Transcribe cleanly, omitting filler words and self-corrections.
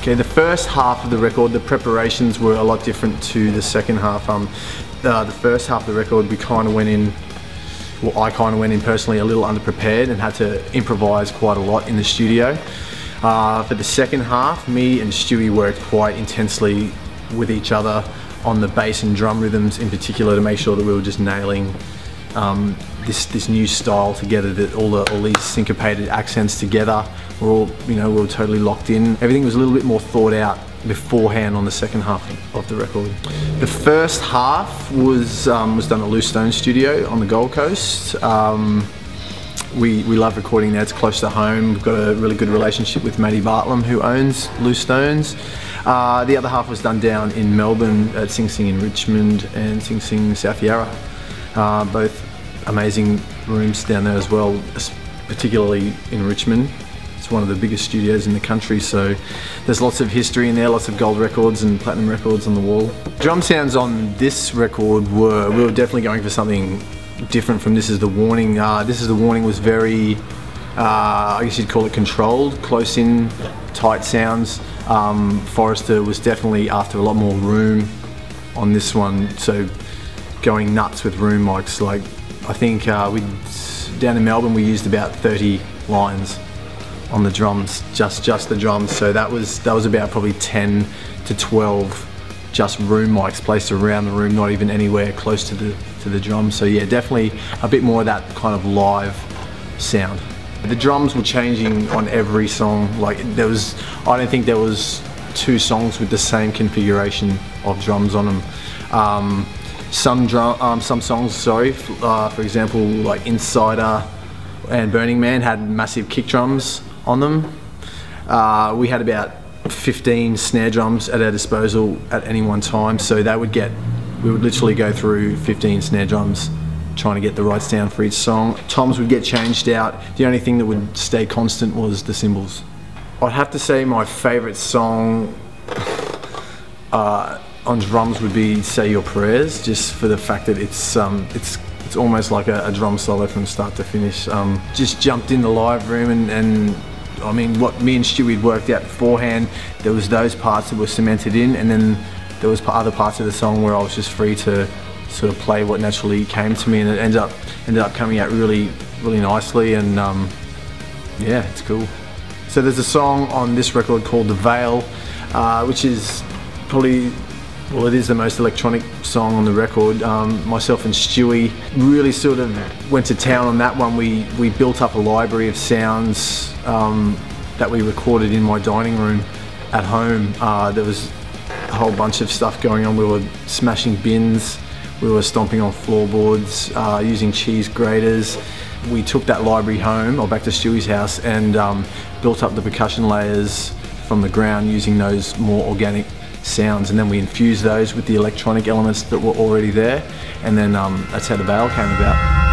Okay, the first half of the record, the preparations were a lot different to the second half. The first half of the record, we kind of went in, well, I kind of went in personally a little underprepared and had to improvise quite a lot in the studio. For the second half, me and Stewie worked quite intensely with each other on the bass and drum rhythms in particular to make sure that we were just nailing this new style together, that all these syncopated accents together were all, we were totally locked in. Everything was a little bit more thought out beforehand on the second half of the record. The first half was done at Loose Stone Studio on the Gold Coast. We love recording there, it's close to home. We've got a really good relationship with Matty Bartlam, who owns Loose Stones. The other half was done down in Melbourne at Sing Sing in Richmond and Sing Sing South Yarra. Both amazing rooms down there as well, particularly in Richmond. It's one of the biggest studios in the country, so there's lots of history in there, lots of gold records and platinum records on the wall. Drum sounds on this record we were definitely going for something different from This Is The Warning. This Is The Warning was very, I guess you'd call it controlled, close in, tight sounds. Forrester was definitely after a lot more room on this one, so going nuts with room mics. Like, I think down in Melbourne we used about 30 lines on the drums, just the drums. So that was about probably 10 to 12 just room mics placed around the room, not even anywhere close to the drums. So yeah, definitely a bit more of that kind of live sound. The drums were changing on every song. Like I don't think there was 2 songs with the same configuration of drums on them. Some songs, for example, like Insider and Burning Man had massive kick drums on them. We had about 15 snare drums at our disposal at any one time, so we would literally go through 15 snare drums trying to get the right sound for each song. Toms would get changed out. The only thing that would stay constant was the cymbals. I'd have to say my favourite song on drums would be Say Your Prayers, just for the fact that it's almost like a drum solo from start to finish. Just jumped in the live room and I mean, what me and Stewie had worked out beforehand, there was those parts that were cemented in, and then there was other parts of the song where I was just free to sort of play what naturally came to me, and it ended up coming out really nicely, and yeah, it's cool. So there's a song on this record called The Veil, which is probably, well, it is the most electronic song on the record. Myself and Stewie really sort of went to town on that one. We built up a library of sounds that we recorded in my dining room at home. There was a whole bunch of stuff going on. We were smashing bins, we were stomping on floorboards, using cheese graters. We took that library home, or back to Stewie's house, and built up the percussion layers from the ground using those more organic sounds, and then we infused those with the electronic elements that were already there, and then that's how The Veil came about.